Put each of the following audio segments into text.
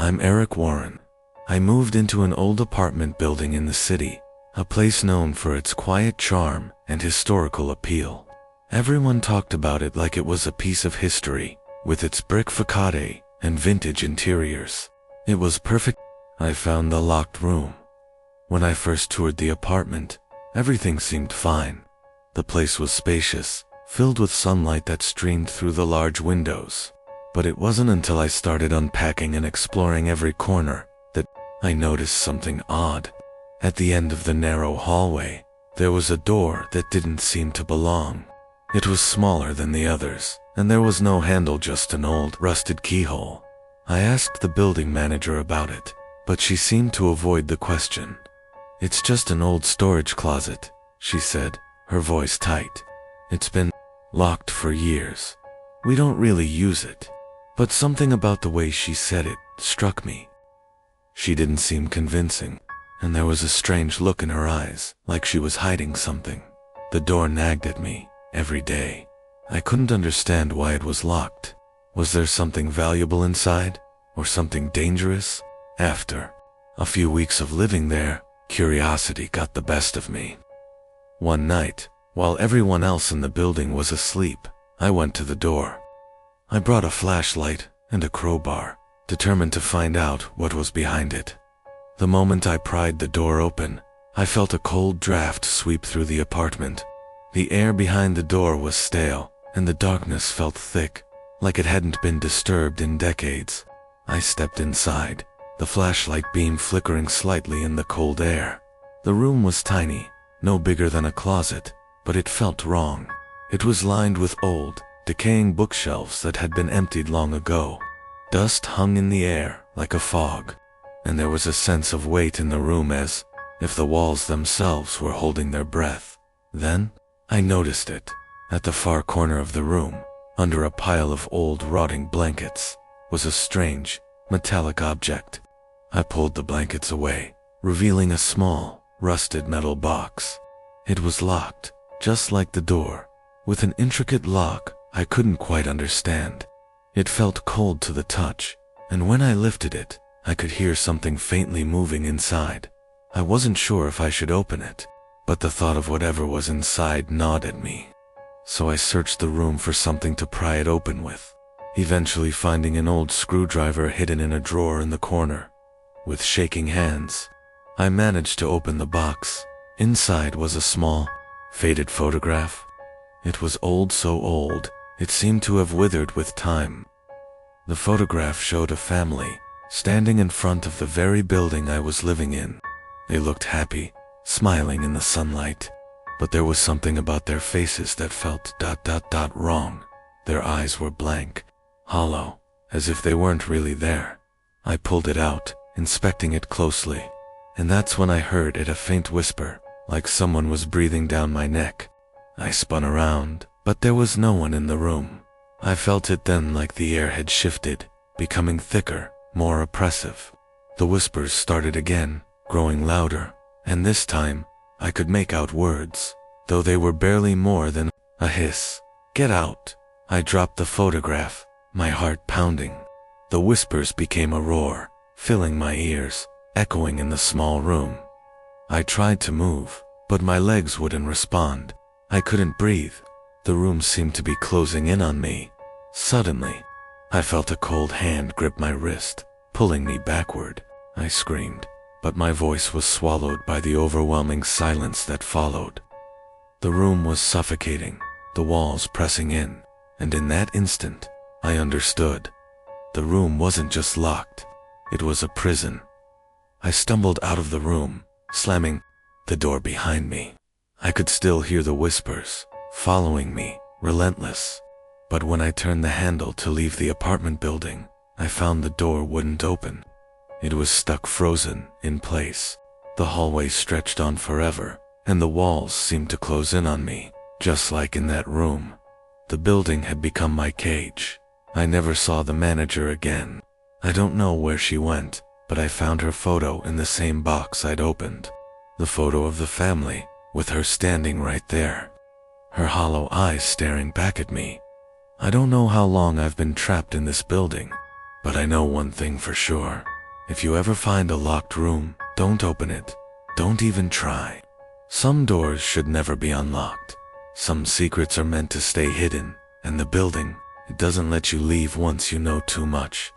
I'm Eric Warren. I moved into an old apartment building in the city, a place known for its quiet charm and historical appeal. Everyone talked about it like it was a piece of history, with its brick facade and vintage interiors. It was perfect. I found the locked room. When I first toured the apartment, everything seemed fine. The place was spacious, filled with sunlight that streamed through the large windows. But it wasn't until I started unpacking and exploring every corner that I noticed something odd. At the end of the narrow hallway, there was a door that didn't seem to belong. It was smaller than the others, and there was no handle, just an old, rusted keyhole. I asked the building manager about it, but she seemed to avoid the question. "It's just an old storage closet," she said, her voice tight. "It's been locked for years. We don't really use it." But something about the way she said it struck me. She didn't seem convincing, and there was a strange look in her eyes, like she was hiding something. The door nagged at me every day. I couldn't understand why it was locked. Was there something valuable inside, or something dangerous? After a few weeks of living there, curiosity got the best of me. One night, while everyone else in the building was asleep, I went to the door. I brought a flashlight and a crowbar, determined to find out what was behind it. The moment I pried the door open, I felt a cold draft sweep through the apartment. The air behind the door was stale, and the darkness felt thick, like it hadn't been disturbed in decades. I stepped inside, the flashlight beam flickering slightly in the cold air. The room was tiny, no bigger than a closet, but it felt wrong. It was lined with old, decaying bookshelves that had been emptied long ago. Dust hung in the air like a fog, and there was a sense of weight in the room, as if the walls themselves were holding their breath. Then I noticed it. At the far corner of the room, under a pile of old rotting blankets, was a strange, metallic object. I pulled the blankets away, revealing a small, rusted metal box. It was locked, just like the door, with an intricate lock I couldn't quite understand. It felt cold to the touch, and when I lifted it, I could hear something faintly moving inside. I wasn't sure if I should open it, but the thought of whatever was inside gnawed at me. So I searched the room for something to pry it open with, eventually finding an old screwdriver hidden in a drawer in the corner. With shaking hands, I managed to open the box. Inside was a small, faded photograph. It was old, so old, it seemed to have withered with time. The photograph showed a family standing in front of the very building I was living in. They looked happy, smiling in the sunlight, but there was something about their faces that felt wrong. Their eyes were blank, hollow, as if they weren't really there. I pulled it out, inspecting it closely, and that's when I heard it, a faint whisper, like someone was breathing down my neck. I spun around, but there was no one in the room. I felt it then, like the air had shifted, becoming thicker, more oppressive. The whispers started again, growing louder, and this time, I could make out words, though they were barely more than a hiss. "Get out!" I dropped the photograph, my heart pounding. The whispers became a roar, filling my ears, echoing in the small room. I tried to move, but my legs wouldn't respond. I couldn't breathe. The room seemed to be closing in on me. Suddenly, I felt a cold hand grip my wrist, pulling me backward. I screamed, but my voice was swallowed by the overwhelming silence that followed. The room was suffocating, the walls pressing in, and in that instant, I understood. The room wasn't just locked, it was a prison. I stumbled out of the room, slamming the door behind me. I could still hear the whispers, following me, relentless. But when I turned the handle to leave the apartment building, I found the door wouldn't open. It was stuck frozen in place. The hallway stretched on forever, and the walls seemed to close in on me, just like in that room. The building had become my cage. I never saw the manager again. I don't know where she went, but I found her photo in the same box I'd opened. The photo of the family, with her standing right there, her hollow eyes staring back at me. I don't know how long I've been trapped in this building, but I know one thing for sure. If you ever find a locked room, don't open it. Don't even try. Some doors should never be unlocked. Some secrets are meant to stay hidden, and the building, it doesn't let you leave once you know too much.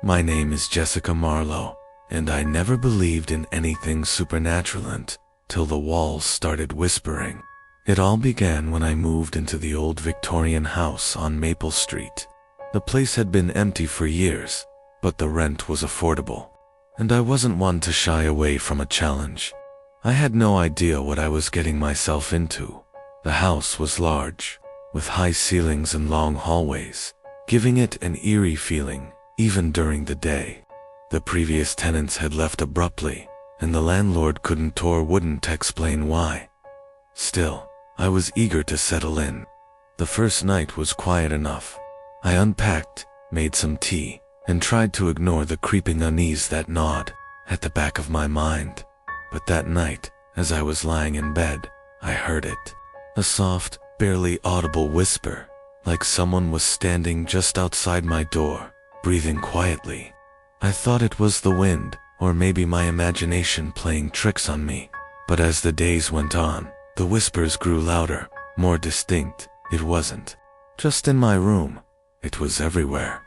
My name is Jessica Marlowe, and I never believed in anything supernatural until the walls started whispering. It all began when I moved into the old Victorian house on Maple Street. The place had been empty for years, but the rent was affordable, and I wasn't one to shy away from a challenge. I had no idea what I was getting myself into. The house was large, with high ceilings and long hallways, giving it an eerie feeling, even during the day. The previous tenants had left abruptly, and the landlord couldn't or wouldn't explain why. Still, I was eager to settle in. The first night was quiet enough. I unpacked, made some tea, and tried to ignore the creeping unease that gnawed at the back of my mind. But that night, as I was lying in bed, I heard it. A soft, barely audible whisper, like someone was standing just outside my door, breathing quietly. I thought it was the wind, or maybe my imagination playing tricks on me. But as the days went on, the whispers grew louder, more distinct. It wasn't just in my room, it was everywhere.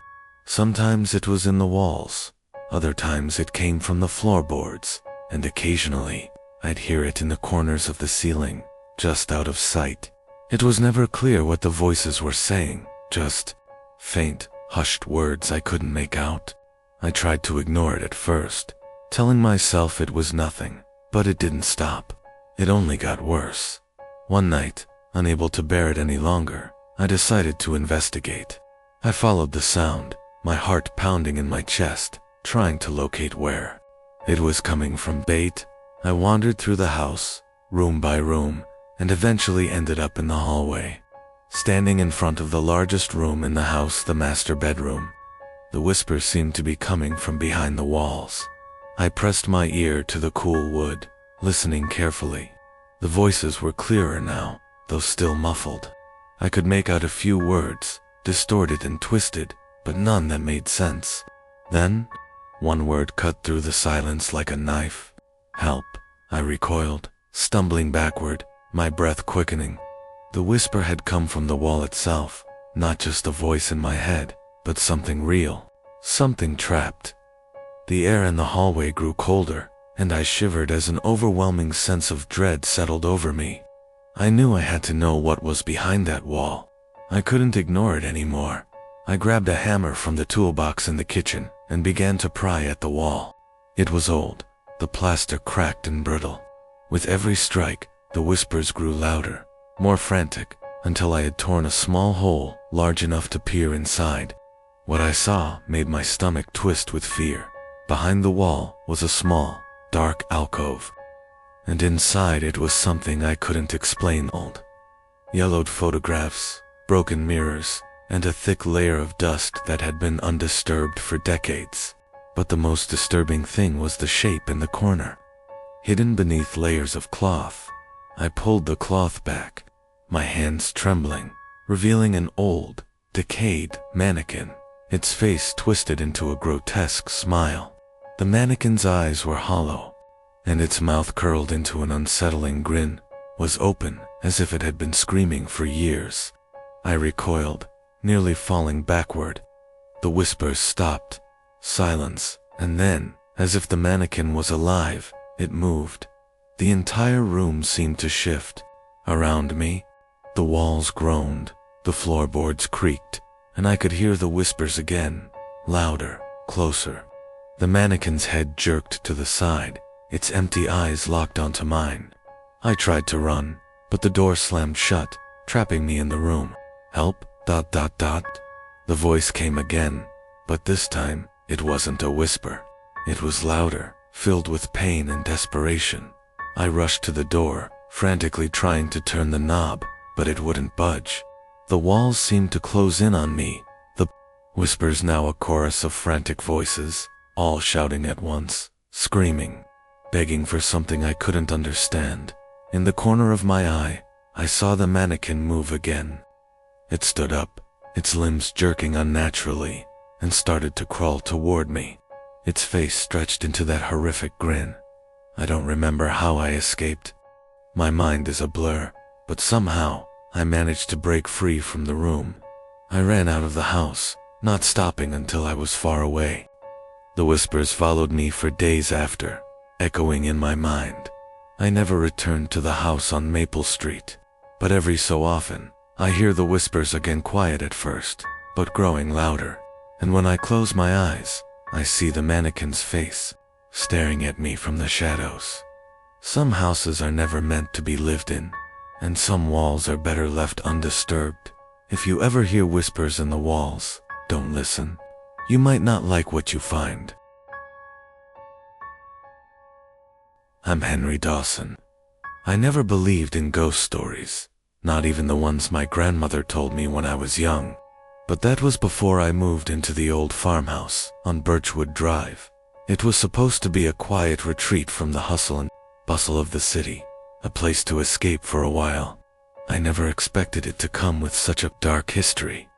Sometimes it was in the walls, other times it came from the floorboards, and occasionally, I'd hear it in the corners of the ceiling, just out of sight. It was never clear what the voices were saying, just faint, hushed words I couldn't make out. I tried to ignore it at first, telling myself it was nothing, but it didn't stop. It only got worse. One night, unable to bear it any longer, I decided to investigate. I followed the sound, my heart pounding in my chest, trying to locate where it was coming from. I wandered through the house, room by room, and eventually ended up in the hallway. Standing in front of the largest room in the house, the master bedroom, the whispers seemed to be coming from behind the walls. I pressed my ear to the cool wood, listening carefully. The voices were clearer now, though still muffled. I could make out a few words, distorted and twisted, but none that made sense. Then, one word cut through the silence like a knife. Help. I recoiled, stumbling backward, my breath quickening. The whisper had come from the wall itself, not just a voice in my head, but something real, something trapped. The air in the hallway grew colder, and I shivered as an overwhelming sense of dread settled over me. I knew I had to know what was behind that wall. I couldn't ignore it anymore. I grabbed a hammer from the toolbox in the kitchen and began to pry at the wall. It was old, the plaster cracked and brittle. With every strike, the whispers grew louder, more frantic, until I had torn a small hole large enough to peer inside. What I saw made my stomach twist with fear. Behind the wall was a small, dark alcove, and inside it was something I couldn't explain. Old, yellowed photographs, broken mirrors, and a thick layer of dust that had been undisturbed for decades. But the most disturbing thing was the shape in the corner, hidden beneath layers of cloth. I pulled the cloth back, my hands trembling, revealing an old, decayed mannequin, its face twisted into a grotesque smile. The mannequin's eyes were hollow, and its mouth, curled into an unsettling grin, was open as if it had been screaming for years. I recoiled, nearly falling backward. The whispers stopped. Silence, and then, as if the mannequin was alive, it moved. The entire room seemed to shift. Around me, the walls groaned, the floorboards creaked, and I could hear the whispers again, louder, closer. The mannequin's head jerked to the side, its empty eyes locked onto mine. I tried to run, but the door slammed shut, trapping me in the room. Help, ... The voice came again, but this time, it wasn't a whisper. It was louder, filled with pain and desperation. I rushed to the door, frantically trying to turn the knob, but it wouldn't budge. The walls seemed to close in on me. The whispers, now a chorus of frantic voices, all shouting at once, screaming, begging for something I couldn't understand. In the corner of my eye, I saw the mannequin move again. It stood up, its limbs jerking unnaturally, and started to crawl toward me. Its face stretched into that horrific grin. I don't remember how I escaped. My mind is a blur, but somehow I managed to break free from the room. I ran out of the house, not stopping until I was far away. The whispers followed me for days after, echoing in my mind. I never returned to the house on Maple Street, but every so often, I hear the whispers again, quiet at first, but growing louder. And when I close my eyes, I see the mannequin's face, staring at me from the shadows. Some houses are never meant to be lived in, and some walls are better left undisturbed. If you ever hear whispers in the walls, don't listen. You might not like what you find. I'm Henry Dawson. I never believed in ghost stories, not even the ones my grandmother told me when I was young. But that was before I moved into the old farmhouse on Birchwood Drive. It was supposed to be a quiet retreat from the hustle and bustle of the city, a place to escape for a while. I never expected it to come with such a dark history.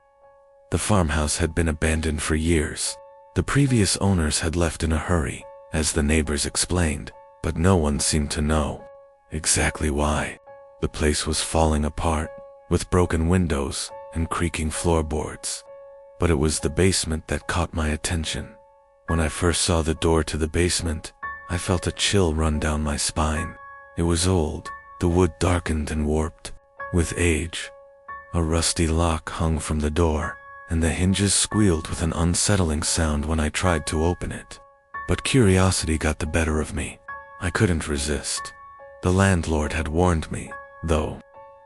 The farmhouse had been abandoned for years. The previous owners had left in a hurry, as the neighbors explained, but no one seemed to know exactly why. The place was falling apart, with broken windows and creaking floorboards. But it was the basement that caught my attention. When I first saw the door to the basement, I felt a chill run down my spine. It was old, the wood darkened and warped with age. A rusty lock hung from the door, and the hinges squealed with an unsettling sound when I tried to open it. But curiosity got the better of me. I couldn't resist. The landlord had warned me, though.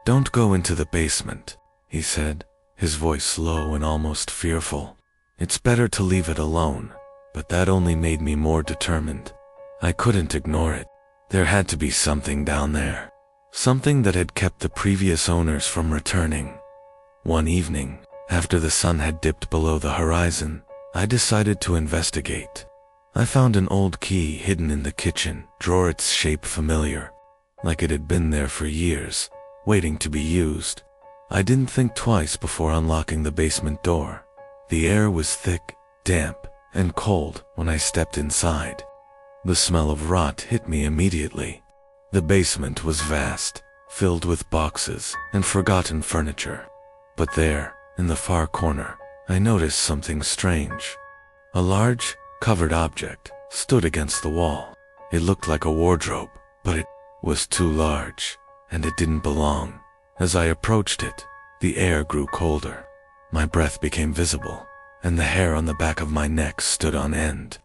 "Don't go into the basement," he said, his voice low and almost fearful. "It's better to leave it alone." But that only made me more determined. I couldn't ignore it. There had to be something down there. Something that had kept the previous owners from returning. One evening, after the sun had dipped below the horizon, I decided to investigate. I found an old key hidden in the kitchen drawer, its shape familiar, like it had been there for years, waiting to be used. I didn't think twice before unlocking the basement door. The air was thick, damp, and cold when I stepped inside. The smell of rot hit me immediately. The basement was vast, filled with boxes and forgotten furniture. But there, in the far corner, I noticed something strange. A large, covered object stood against the wall. It looked like a wardrobe, but it was too large, and it didn't belong. As I approached it, the air grew colder. My breath became visible, and the hair on the back of my neck stood on end.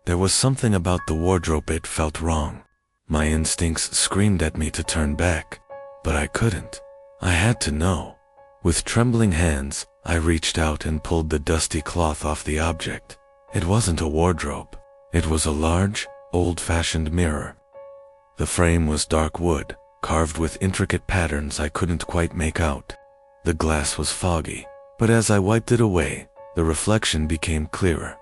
There was something about the wardrobe, it felt wrong. My instincts screamed at me to turn back, but I couldn't. I had to know. With trembling hands, I reached out and pulled the dusty cloth off the object. It wasn't a wardrobe. It was a large, old-fashioned mirror. The frame was dark wood, carved with intricate patterns I couldn't quite make out. The glass was foggy, but as I wiped it away, the reflection became clearer.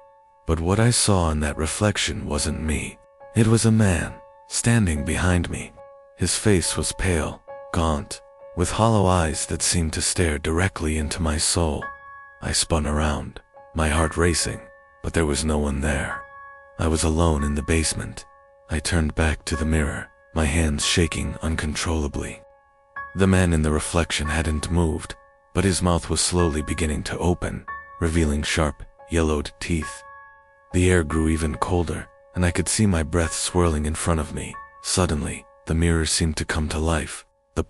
But what I saw in that reflection wasn't me. It was a man, standing behind me. His face was pale, gaunt, with hollow eyes that seemed to stare directly into my soul. I spun around, my heart racing, but there was no one there. I was alone in the basement. I turned back to the mirror, my hands shaking uncontrollably. The man in the reflection hadn't moved, but his mouth was slowly beginning to open, revealing sharp, yellowed teeth. The air grew even colder, and I could see my breath swirling in front of me. Suddenly, the mirror seemed to come to life. The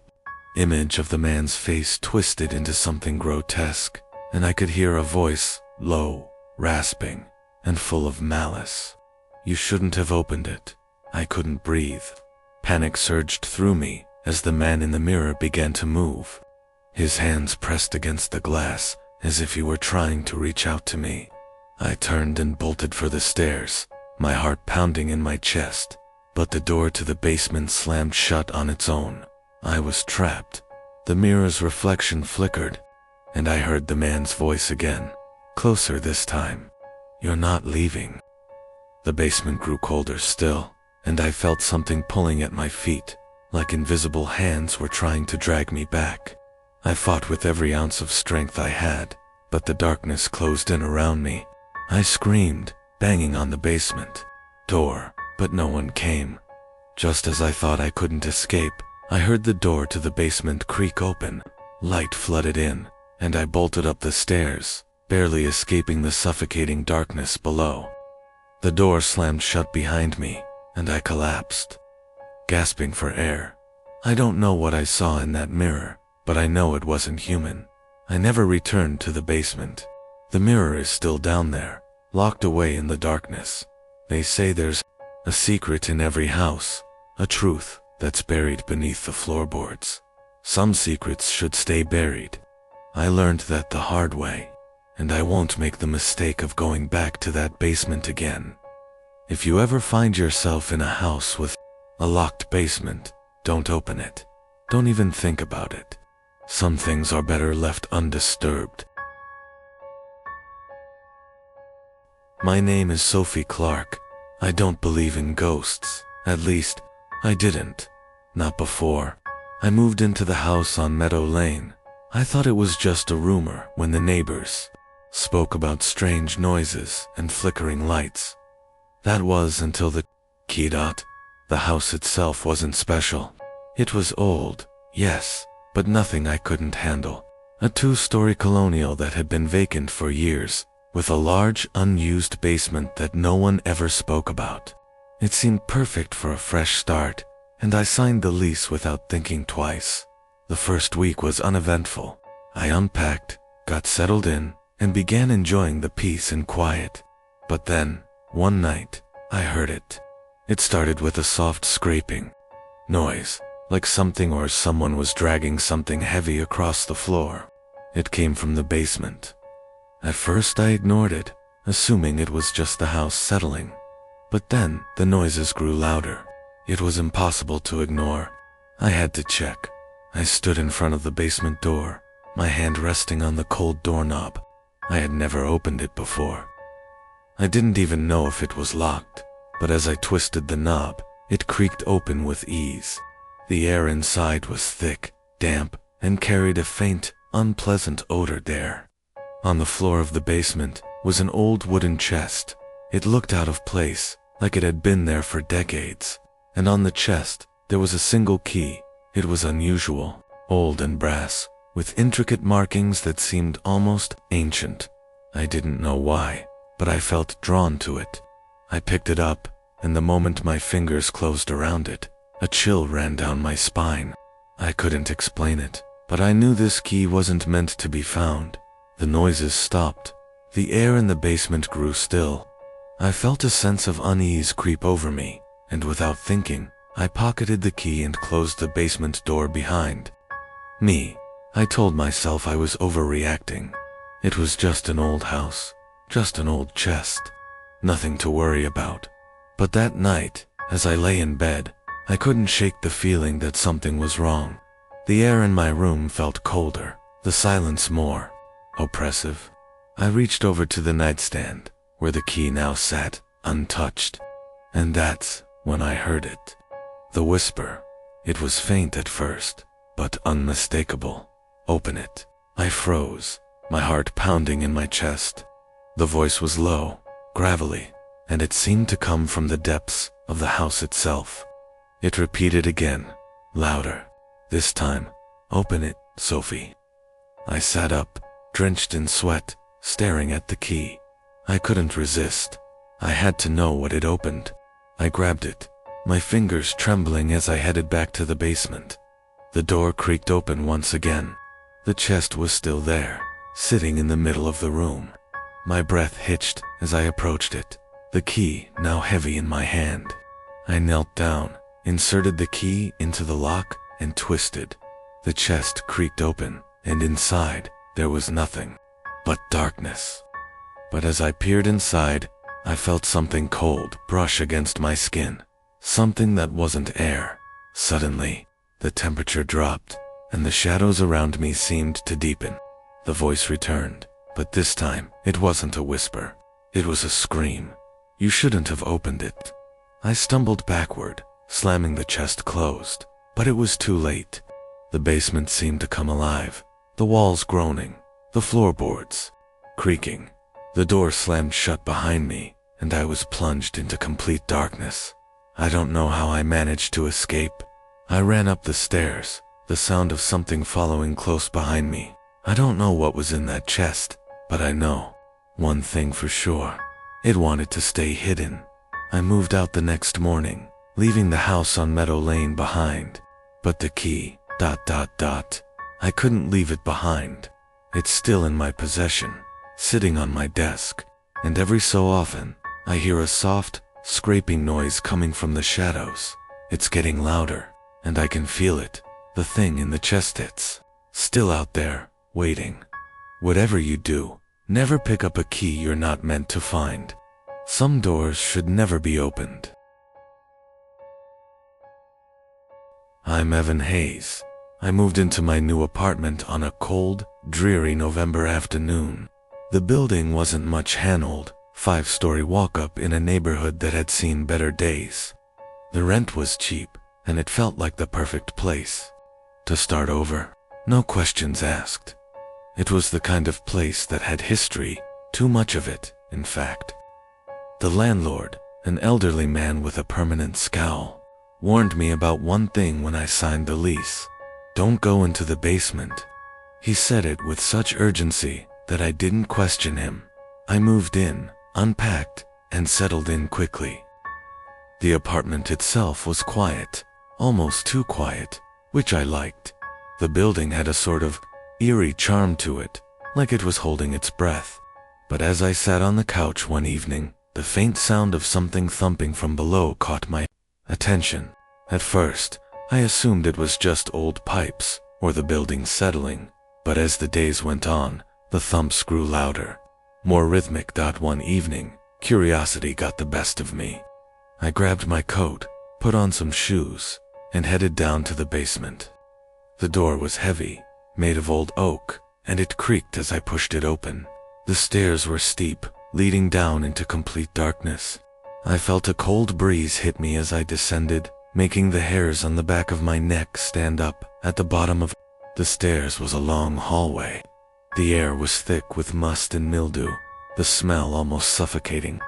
image of the man's face twisted into something grotesque, and I could hear a voice, low, rasping, and full of malice. "You shouldn't have opened it." I couldn't breathe. Panic surged through me as the man in the mirror began to move. His hands pressed against the glass as if he were trying to reach out to me. I turned and bolted for the stairs, my heart pounding in my chest. But the door to the basement slammed shut on its own. I was trapped. The mirror's reflection flickered, and I heard the man's voice again, closer this time. "You're not leaving." The basement grew colder still, and I felt something pulling at my feet, like invisible hands were trying to drag me back. I fought with every ounce of strength I had, but the darkness closed in around me. I screamed, banging on the basement door, but no one came. Just as I thought I couldn't escape, I heard the door to the basement creak open. Light flooded in, and I bolted up the stairs, barely escaping the suffocating darkness below. The door slammed shut behind me, and I collapsed, gasping for air. I don't know what I saw in that mirror, but I know it wasn't human. I never returned to the basement. The mirror is still down there, locked away in the darkness. They say there's a secret in every house, a truth that's buried beneath the floorboards. Some secrets should stay buried. I learned that the hard way, and I won't make the mistake of going back to that basement again. If you ever find yourself in a house with a locked basement, don't open it. Don't even think about it. Some things are better left undisturbed. My name is Sophie Clark. I don't believe in ghosts. At least, I didn't. Not before. I moved into the house on Meadow Lane. I thought it was just a rumor when the neighbors spoke about strange noises and flickering lights. That was until the key dot. The house itself wasn't special. It was old, yes, but nothing I couldn't handle. A two-story colonial that had been vacant for years, with a large, unused basement that no one ever spoke about. It seemed perfect for a fresh start, and I signed the lease without thinking twice. The first week was uneventful. I unpacked, got settled in, and began enjoying the peace and quiet. But then, one night, I heard it. It started with a soft scraping noise, like something or someone was dragging something heavy across the floor. It came from the basement. At first I ignored it, assuming it was just the house settling. But then the noises grew louder. It was impossible to ignore. I had to check. I stood in front of the basement door, my hand resting on the cold doorknob. I had never opened it before. I didn't even know if it was locked, but as I twisted the knob, it creaked open with ease. The air inside was thick, damp, and carried a faint, unpleasant odor there. On the floor of the basement was an old wooden chest. It looked out of place, like it had been there for decades. And on the chest, there was a single key. It was unusual, old and brass, with intricate markings that seemed almost ancient. I didn't know why, but I felt drawn to it. I picked it up, and the moment my fingers closed around it, a chill ran down my spine. I couldn't explain it, but I knew this key wasn't meant to be found. The noises stopped. The air in the basement grew still. I felt a sense of unease creep over me, and without thinking, I pocketed the key and closed the basement door behind me. I told myself I was overreacting. It was just an old house, just an old chest. Nothing to worry about. But that night, as I lay in bed, I couldn't shake the feeling that something was wrong. The air in my room felt colder, the silence more oppressive. I reached over to the nightstand, where the key now sat, untouched. And that's when I heard it. The whisper. It was faint at first, but unmistakable. Open it. I froze, my heart pounding in my chest. The voice was low, gravelly, and it seemed to come from the depths of the house itself. It repeated again, louder. This time, open it, Sophie. I sat up, drenched in sweat, staring at the key. I couldn't resist. I had to know what it opened. I grabbed it, my fingers trembling as I headed back to the basement. The door creaked open once again. The chest was still there, sitting in the middle of the room. My breath hitched as I approached it, the key now heavy in my hand. I knelt down, inserted the key into the lock, and twisted. The chest creaked open, and inside, there was nothing but darkness. But as I peered inside, I felt something cold brush against my skin, something that wasn't air. Suddenly, the temperature dropped, and the shadows around me seemed to deepen. The voice returned, but this time, it wasn't a whisper. It was a scream. You shouldn't have opened it. I stumbled backward, slamming the chest closed, but it was too late. The basement seemed to come alive, the walls groaning, the floorboards creaking. The door slammed shut behind me, and I was plunged into complete darkness. I don't know how I managed to escape. I ran up the stairs, the sound of something following close behind me. I don't know what was in that chest, but I know one thing for sure. It wanted to stay hidden. I moved out the next morning, leaving the house on Meadow Lane behind. But the key, I couldn't leave it behind. It's still in my possession, sitting on my desk, and every so often, I hear a soft, scraping noise coming from the shadows. It's getting louder, and I can feel it. The thing in the chest, it's still out there, waiting. Whatever you do, never pick up a key you're not meant to find. Some doors should never be opened. I'm Evan Hayes. I moved into my new apartment on a cold, dreary November afternoon. The building wasn't much handled, 5-story walk-up in a neighborhood that had seen better days. The rent was cheap, and it felt like the perfect place to start over. No questions asked. It was the kind of place that had history, too much of it, in fact. The landlord, an elderly man with a permanent scowl, warned me about one thing when I signed the lease. Don't go into the basement. He said it with such urgency that I didn't question him. I moved in, unpacked, and settled in quickly. The apartment itself was quiet, almost too quiet, which I liked. The building had a sort of eerie charm to it, like it was holding its breath. But as I sat on the couch one evening, the faint sound of something thumping from below caught my attention. At first, I assumed it was just old pipes, or the building settling, but as the days went on, the thumps grew louder, more rhythmic. One evening, curiosity got the best of me. I grabbed my coat, put on some shoes, and headed down to the basement. The door was heavy, made of old oak, and it creaked as I pushed it open. The stairs were steep, leading down into complete darkness. I felt a cold breeze hit me as I descended, making the hairs on the back of my neck stand up. At the bottom of the stairs was a long hallway. The air was thick with must and mildew, the smell almost suffocating.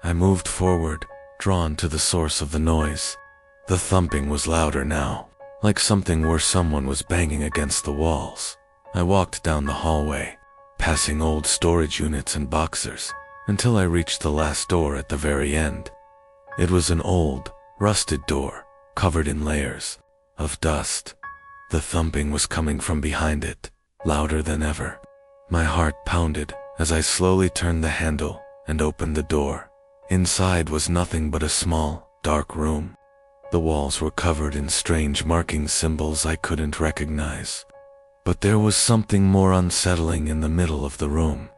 I moved forward, drawn to the source of the noise. The thumping was louder now, like something where someone was banging against the walls. I walked down the hallway, passing old storage units and boxers, until I reached the last door at the very end. It was an old, rusted door, covered in layers of dust. The thumping was coming from behind it, louder than ever. My heart pounded as I slowly turned the handle and opened the door. Inside was nothing but a small, dark room. The walls were covered in strange marking symbols I couldn't recognize. But there was something more unsettling in the middle of the room.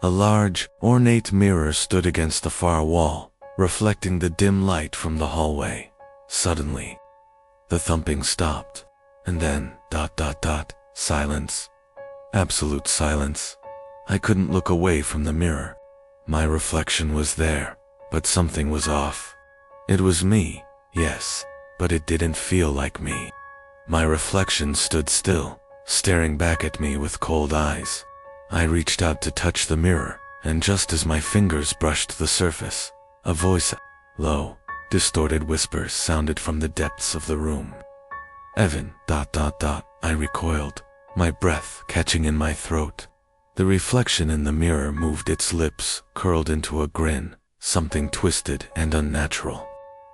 A large, ornate mirror stood against the far wall, reflecting the dim light from the hallway. Suddenly, the thumping stopped, and then, silence. Absolute silence. I couldn't look away from the mirror. My reflection was there, but something was off. It was me, yes, but it didn't feel like me. My reflection stood still, staring back at me with cold eyes. I reached out to touch the mirror, and just as my fingers brushed the surface, a voice, low, distorted whispers sounded from the depths of the room. Evan, I recoiled, my breath catching in my throat. The reflection in the mirror moved its lips, curled into a grin, something twisted and unnatural.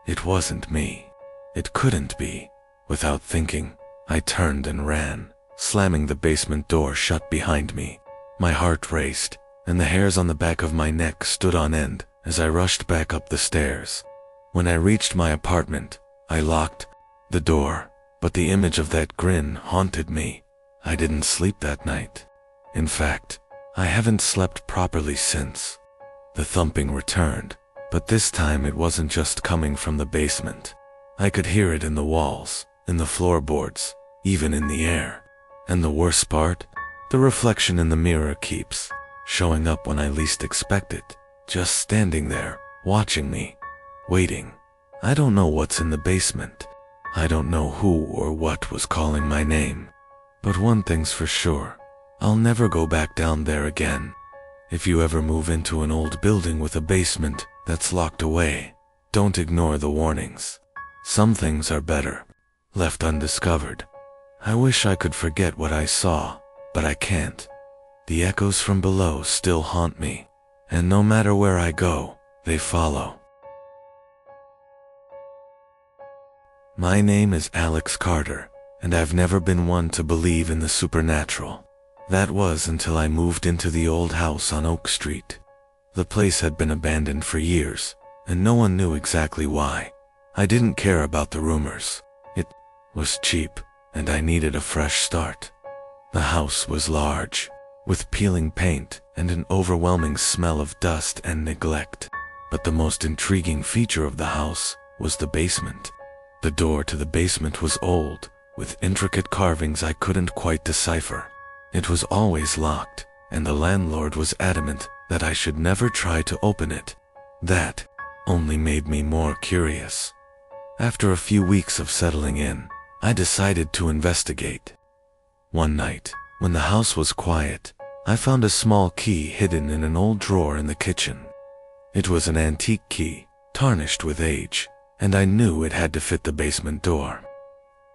It wasn't me. It couldn't be. Without thinking, I turned and ran, slamming the basement door shut behind me. My heart raced, and the hairs on the back of my neck stood on end as I rushed back up the stairs. When I reached my apartment, I locked the door, but the image of that grin haunted me. I didn't sleep that night. In fact, I haven't slept properly since. The thumping returned, but this time it wasn't just coming from the basement. I could hear it in the walls, in the floorboards, even in the air. And the worst part? The reflection in the mirror keeps showing up when I least expect it, just standing there, watching me, waiting. I don't know what's in the basement. I don't know who or what was calling my name. But one thing's for sure, I'll never go back down there again. If you ever move into an old building with a basement that's locked away, don't ignore the warnings. Some things are better left undiscovered. I wish I could forget what I saw, but I can't. The echoes from below still haunt me, and no matter where I go, they follow. My name is Alex Carter, and I've never been one to believe in the supernatural. That was until I moved into the old house on Oak Street. The place had been abandoned for years, and no one knew exactly why. I didn't care about the rumors. It was cheap, and I needed a fresh start. The house was large, with peeling paint and an overwhelming smell of dust and neglect. But the most intriguing feature of the house was the basement. The door to the basement was old, with intricate carvings I couldn't quite decipher. It was always locked, and the landlord was adamant that I should never try to open it. That only made me more curious. After a few weeks of settling in, I decided to investigate. One night, when the house was quiet, I found a small key hidden in an old drawer in the kitchen. It was an antique key, tarnished with age, and I knew it had to fit the basement door.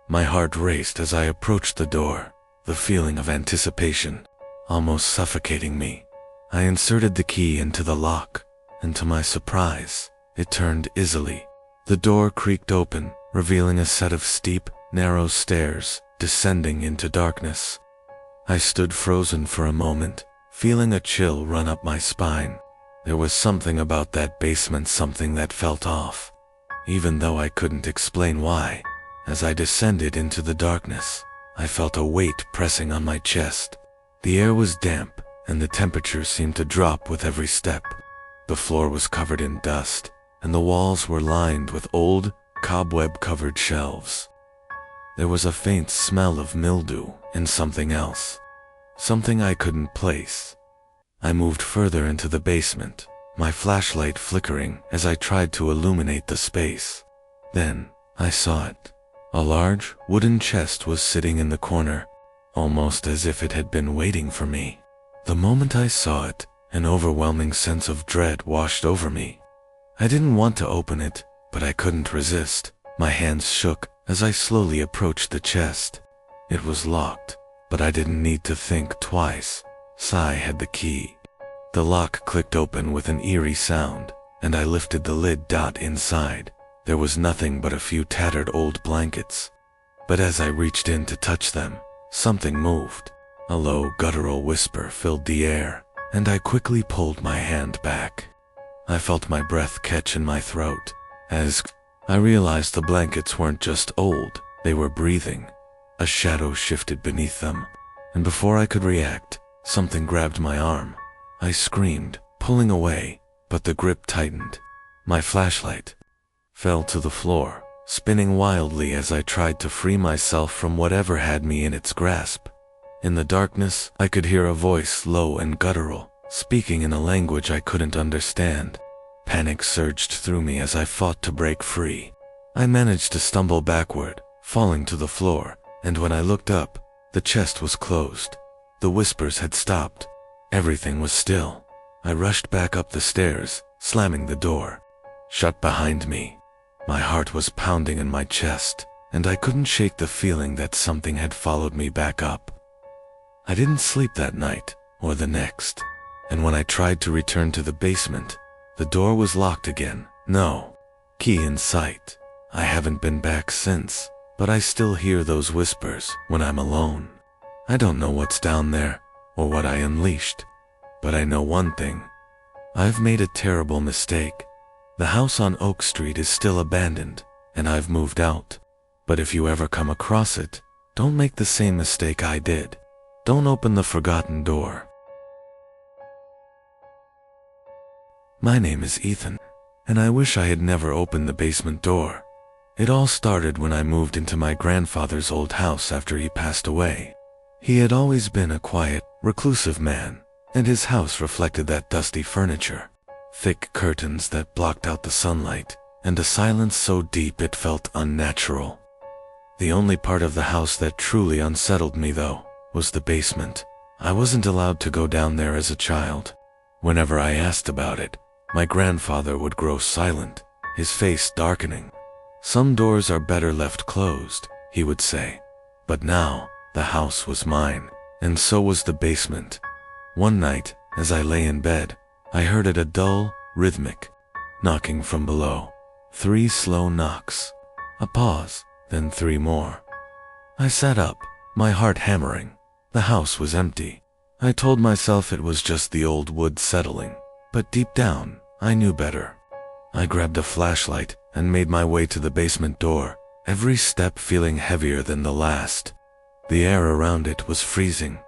My heart raced as I approached the door, the feeling of anticipation almost suffocating me. I inserted the key into the lock, and to my surprise, it turned easily. The door creaked open, revealing a set of steep, narrow stairs descending into darkness. I stood frozen for a moment, feeling a chill run up my spine. There was something about that basement, something that felt off, even though I couldn't explain why. As I descended into the darkness, I felt a weight pressing on my chest. The air was damp, and the temperature seemed to drop with every step. The floor was covered in dust, and the walls were lined with old, cobweb-covered shelves. There was a faint smell of mildew and something else, something I couldn't place. I moved further into the basement, my flashlight flickering as I tried to illuminate the space. Then I saw it. A large, wooden chest was sitting in the corner, almost as if it had been waiting for me. The moment I saw it, an overwhelming sense of dread washed over me. I didn't want to open it, but I couldn't resist. My hands shook as I slowly approached the chest. It was locked, but I didn't need to think twice. Sai had the key. The lock clicked open with an eerie sound, and I lifted the lid. Inside, there was nothing but a few tattered old blankets. But as I reached in to touch them, something moved. A low, guttural whisper filled the air, and I quickly pulled my hand back. I felt my breath catch in my throat as I realized the blankets weren't just old, they were breathing. A shadow shifted beneath them, and before I could react, something grabbed my arm. I screamed, pulling away, but the grip tightened. My flashlight fell to the floor, spinning wildly as I tried to free myself from whatever had me in its grasp. In the darkness, I could hear a voice, low and guttural, speaking in a language I couldn't understand. Panic surged through me as I fought to break free. I managed to stumble backward, falling to the floor, and when I looked up, the chest was closed. The whispers had stopped. Everything was still. I rushed back up the stairs, slamming the door shut behind me. My heart was pounding in my chest, and I couldn't shake the feeling that something had followed me back up. I didn't sleep that night, or the next, and when I tried to return to the basement, the door was locked again. No key in sight. I haven't been back since, but I still hear those whispers when I'm alone. I don't know what's down there, or what I unleashed, but I know one thing. I've made a terrible mistake. The house on Oak Street is still abandoned, and I've moved out. But if you ever come across it, don't make the same mistake I did. Don't open the forgotten door. My name is Ethan, and I wish I had never opened the basement door. It all started when I moved into my grandfather's old house after he passed away. He had always been a quiet, reclusive man, and his house reflected that dusty furniture, thick curtains that blocked out the sunlight, and a silence so deep it felt unnatural. The only part of the house that truly unsettled me, though, was the basement. I wasn't allowed to go down there as a child. Whenever I asked about it, my grandfather would grow silent, his face darkening. "Some doors are better left closed," he would say. But now, the house was mine, and so was the basement. One night, as I lay in bed, I heard it, a dull, rhythmic knocking from below. 3 slow knocks. A pause, then 3 more. I sat up, my heart hammering. The house was empty. I told myself it was just the old wood settling, but deep down, I knew better. I grabbed a flashlight and made my way to the basement door, every step feeling heavier than the last. The air around it was freezing.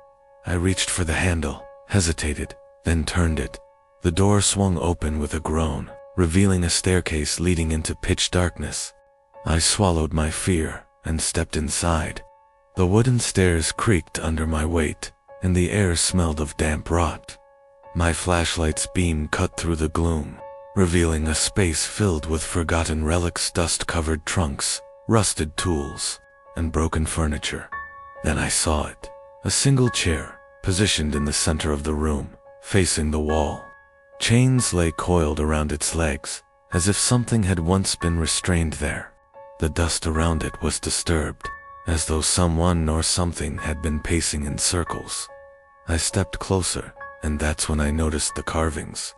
I reached for the handle, hesitated, then turned it. The door swung open with a groan, revealing a staircase leading into pitch darkness. I swallowed my fear and stepped inside. The wooden stairs creaked under my weight, and the air smelled of damp rot. My flashlight's beam cut through the gloom, revealing a space filled with forgotten relics, dust-covered trunks, rusted tools, and broken furniture. Then I saw it, a single chair, positioned in the center of the room, facing the wall. Chains lay coiled around its legs, as if something had once been restrained there. The dust around it was disturbed, as though someone or something had been pacing in circles. I stepped closer, and that's when I noticed the carvings.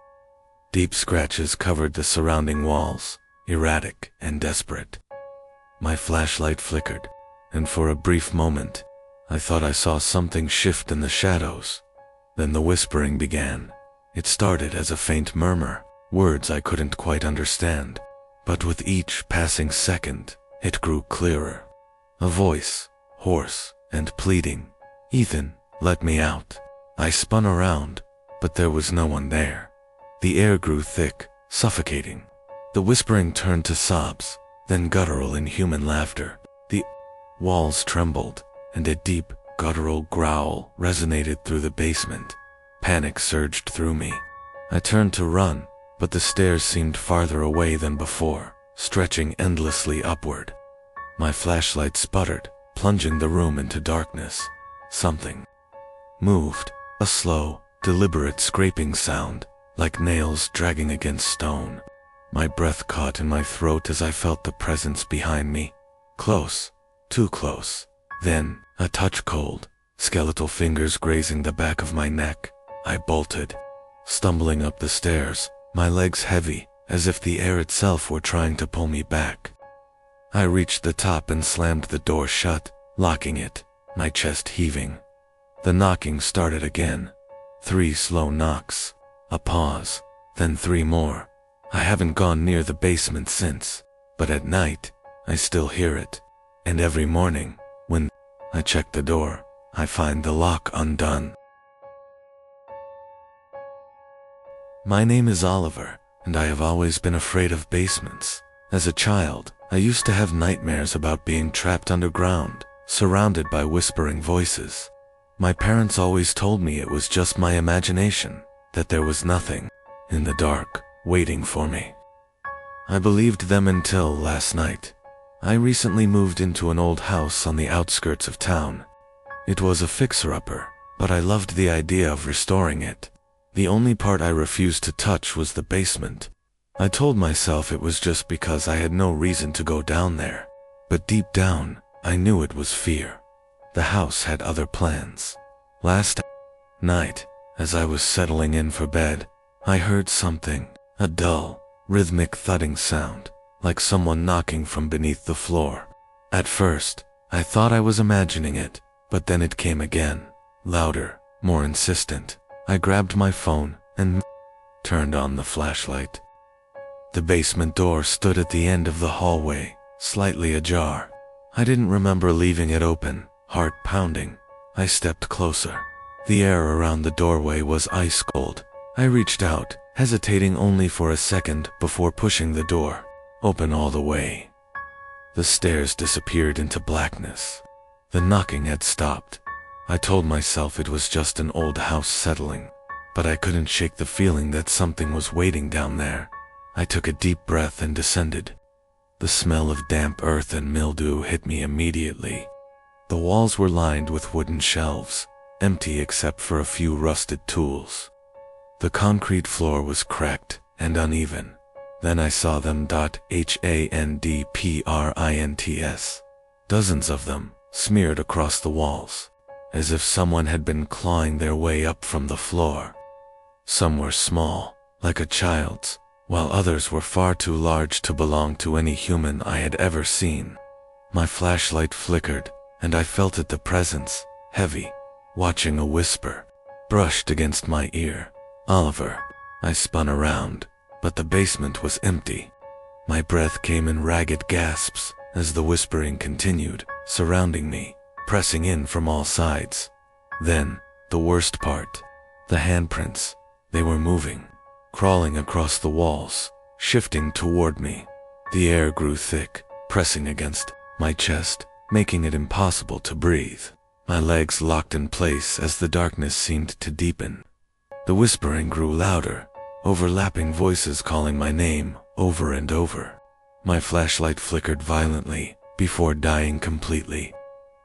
Deep scratches covered the surrounding walls, erratic and desperate. My flashlight flickered, and for a brief moment, I thought I saw something shift in the shadows. Then the whispering began. It started as a faint murmur, words I couldn't quite understand, but with each passing second, it grew clearer. A voice, hoarse and pleading. "Ethan, let me out." I spun around, but there was no one there. The air grew thick, suffocating. The whispering turned to sobs, then guttural inhuman laughter. The walls trembled, and a deep, guttural growl resonated through the basement. Panic surged through me. I turned to run, but the stairs seemed farther away than before, stretching endlessly upward. My flashlight sputtered, plunging the room into darkness. Something moved, a slow, deliberate scraping sound, like nails dragging against stone. My breath caught in my throat as I felt the presence behind me. Close, too close. Then, a touch cold, skeletal fingers grazing the back of my neck. I bolted, stumbling up the stairs, my legs heavy, as if the air itself were trying to pull me back. I reached the top and slammed the door shut, locking it, my chest heaving. The knocking started again. 3 slow knocks, a pause, then 3 more. I haven't gone near the basement since, but at night, I still hear it. And every morning, when I check the door, I find the lock undone. My name is Oliver, and I have always been afraid of basements. As a child, I used to have nightmares about being trapped underground, surrounded by whispering voices. My parents always told me it was just my imagination, that there was nothing in the dark waiting for me. I believed them until last night. I recently moved into an old house on the outskirts of town. It was a fixer-upper, but I loved the idea of restoring it. The only part I refused to touch was the basement. I told myself it was just because I had no reason to go down there. But deep down, I knew it was fear. The house had other plans. Last night, as I was settling in for bed, I heard something, a dull, rhythmic thudding sound, like someone knocking from beneath the floor. At first, I thought I was imagining it, but then it came again, louder, more insistent. I grabbed my phone and turned on the flashlight. The basement door stood at the end of the hallway, slightly ajar. I didn't remember leaving it open, heart pounding. I stepped closer. The air around the doorway was ice cold. I reached out, hesitating only for a second before pushing the door open all the way. The stairs disappeared into blackness. The knocking had stopped. I told myself it was just an old house settling, but I couldn't shake the feeling that something was waiting down there. I took a deep breath and descended. The smell of damp earth and mildew hit me immediately. The walls were lined with wooden shelves, empty except for a few rusted tools. The concrete floor was cracked and uneven. Then I saw them. Handprints. Dozens of them, smeared across the walls, as if someone had been clawing their way up from the floor. Some were small, like a child's, while others were far too large to belong to any human I had ever seen. My flashlight flickered, and I felt the presence, heavy, watching. A whisper brushed against my ear. "Oliver." I spun around, but the basement was empty. My breath came in ragged gasps as the whispering continued, surrounding me, pressing in from all sides. Then, the worst part, the handprints. They were moving, crawling across the walls, shifting toward me. The air grew thick, pressing against my chest, making it impossible to breathe. My legs locked in place as the darkness seemed to deepen. The whispering grew louder, overlapping voices calling my name over and over. My flashlight flickered violently before dying completely,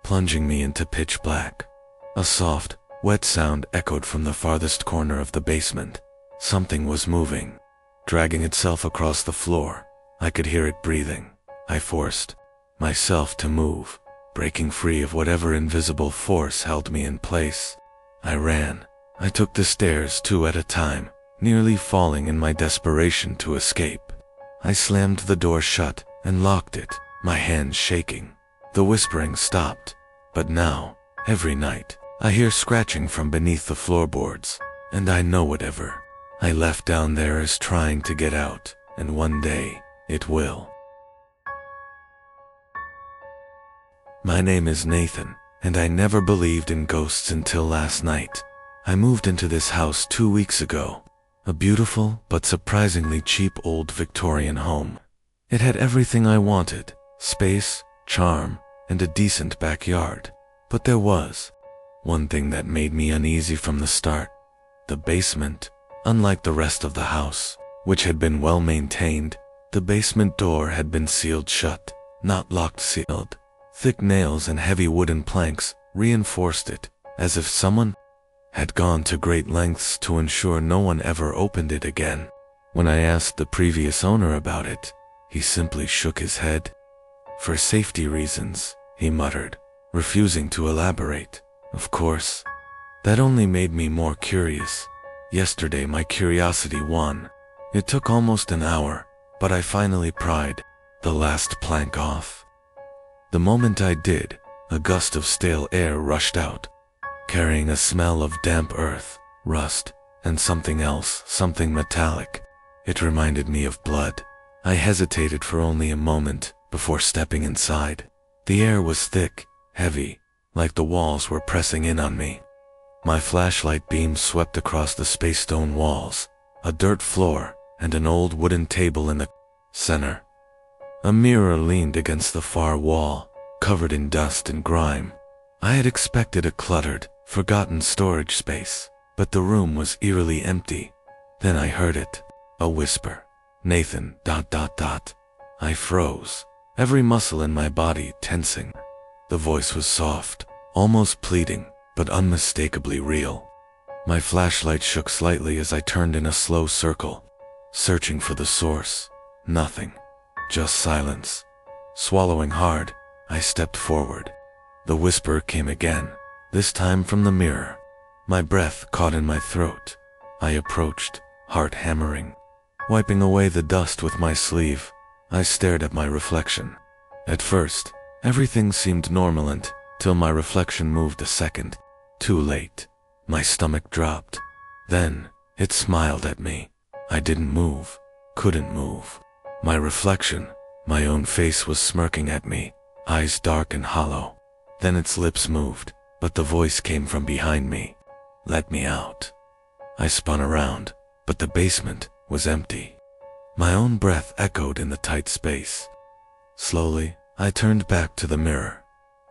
plunging me into pitch black. A soft, wet sound echoed from the farthest corner of the basement. Something was moving, dragging itself across the floor. I could hear it breathing. I forced myself to move, breaking free of whatever invisible force held me in place. I ran. I took the stairs 2 at a time, nearly falling in my desperation to escape. I slammed the door shut and locked it, my hands shaking. The whispering stopped, but now, every night, I hear scratching from beneath the floorboards, and I know whatever I left down there is trying to get out, and one day, it will. My name is Nathan, and I never believed in ghosts until last night. I moved into this house 2 weeks ago. A beautiful but surprisingly cheap old Victorian home. It had everything I wanted: space, charm, and a decent backyard. But there was one thing that made me uneasy from the start. The basement. Unlike the rest of the house, which had been well maintained, the basement door had been sealed shut, not locked sealed. Thick nails and heavy wooden planks reinforced it, as if someone had gone to great lengths to ensure no one ever opened it again. When I asked the previous owner about it, he simply shook his head. "For safety reasons," he muttered, refusing to elaborate. Of course, that only made me more curious. Yesterday my curiosity won. It took almost an hour, but I finally pried the last plank off. The moment I did, a gust of stale air rushed out, carrying a smell of damp earth, rust, and something else, something metallic. It reminded me of blood. I hesitated for only a moment before stepping inside. The air was thick, heavy, like the walls were pressing in on me. My flashlight beam swept across the space stone walls, a dirt floor, and an old wooden table in the center. A mirror leaned against the far wall, covered in dust and grime. I had expected a cluttered, forgotten storage space, but the room was eerily empty. Then I heard it, a whisper. "Nathan, .. I froze, every muscle in my body tensing. The voice was soft, almost pleading, but unmistakably real. My flashlight shook slightly as I turned in a slow circle, searching for the source. Nothing, just silence. Swallowing hard, I stepped forward. The whisper came again, this time from the mirror. My breath caught in my throat. I approached, heart hammering. Wiping away the dust with my sleeve, I stared at my reflection. At first, everything seemed normal until my reflection moved a second. Too late. My stomach dropped. Then, it smiled at me. I didn't move, couldn't move. My reflection, my own face, was smirking at me, eyes dark and hollow. Then its lips moved, but the voice came from behind me. "Let me out." I spun around, but the basement was empty. My own breath echoed in the tight space. Slowly, I turned back to the mirror.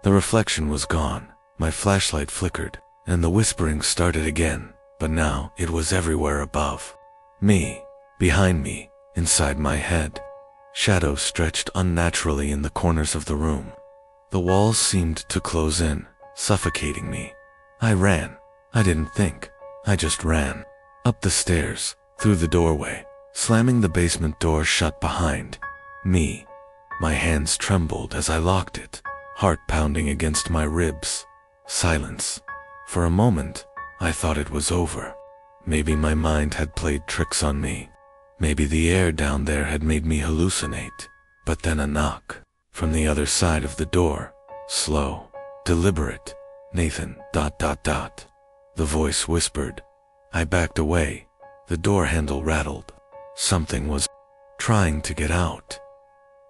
The reflection was gone. My flashlight flickered, and the whispering started again, but now it was everywhere above me, behind me, inside my head. Shadows stretched unnaturally in the corners of the room. The walls seemed to close in, suffocating me. I ran. I didn't think. I just ran. up the stairs, through the doorway, slamming the basement door shut behind me. My hands trembled as I locked it, heart pounding against my ribs. Silence. For a moment, I thought it was over. Maybe my mind had played tricks on me. Maybe the air down there had made me hallucinate. But then a knock from the other side of the door. Slow, deliberate. Nathan, ... The voice whispered. I backed away. The door handle rattled. Something was trying to get out.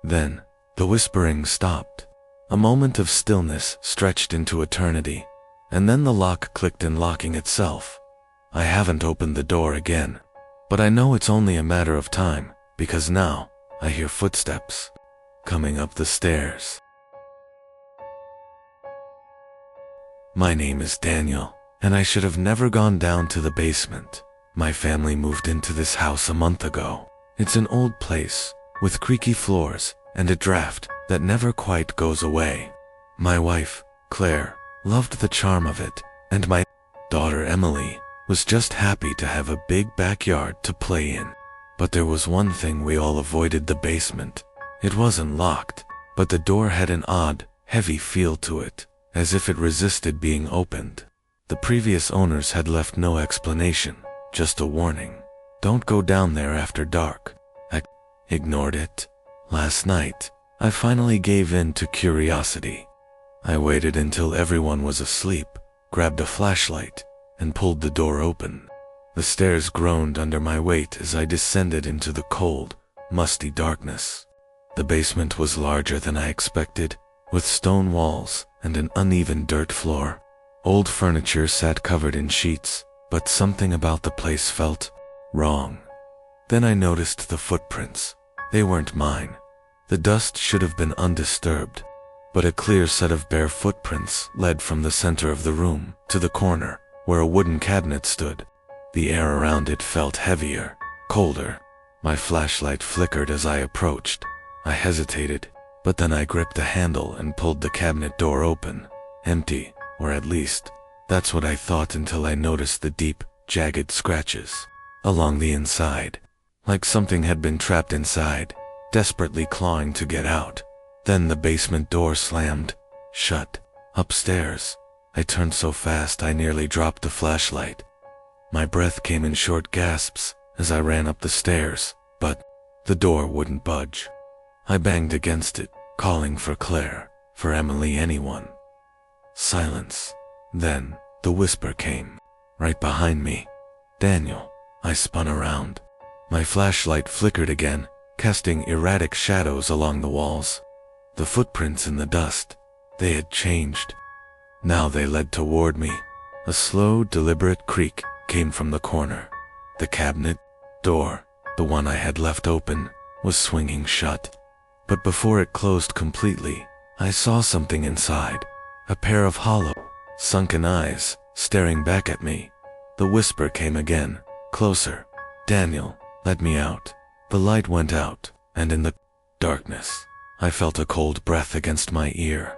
Then, the whispering stopped. A moment of stillness stretched into eternity, and then the lock clicked in locking itself. I haven't opened the door again, but I know it's only a matter of time, because now, I hear footsteps coming up the stairs. My name is Daniel, and I should have never gone down to the basement. My family moved into this house a month ago. It's an old place, with creaky floors, and a draft that never quite goes away. My wife, Claire, loved the charm of it, and my daughter Emily was just happy to have a big backyard to play in. But there was one thing we all avoided: the basement. It wasn't locked, but the door had an odd, heavy feel to it, as if it resisted being opened. The previous owners had left no explanation, just a warning. Don't go down there after dark. I ignored it. Last night, I finally gave in to curiosity. I waited until everyone was asleep, grabbed a flashlight, and pulled the door open. The stairs groaned under my weight as I descended into the cold, musty darkness. The basement was larger than I expected, with stone walls and an uneven dirt floor. Old furniture sat covered in sheets, but something about the place felt wrong. Then I noticed the footprints. They weren't mine. The dust should have been undisturbed, but a clear set of bare footprints led from the center of the room to the corner where a wooden cabinet stood. The air around it felt heavier, colder. My flashlight flickered as I approached. I hesitated, but then I gripped the handle and pulled the cabinet door open. Empty, or at least, that's what I thought, until I noticed the deep, jagged scratches along the inside, like something had been trapped inside, desperately clawing to get out. Then the basement door slammed shut. Upstairs, I turned so fast I nearly dropped the flashlight. My breath came in short gasps as I ran up the stairs, but the door wouldn't budge. I banged against it, calling for Claire, for Emily, anyone. Silence. Then, the whisper came, right behind me. Daniel. I spun around. My flashlight flickered again, casting erratic shadows along the walls. The footprints in the dust, they had changed. Now they led toward me. A slow, deliberate creak came from the corner. The cabinet door, the one I had left open, was swinging shut. But before it closed completely, I saw something inside. A pair of hollow, sunken eyes, staring back at me. The whisper came again, closer. Daniel, let me out. The light went out, and in the darkness, I felt a cold breath against my ear.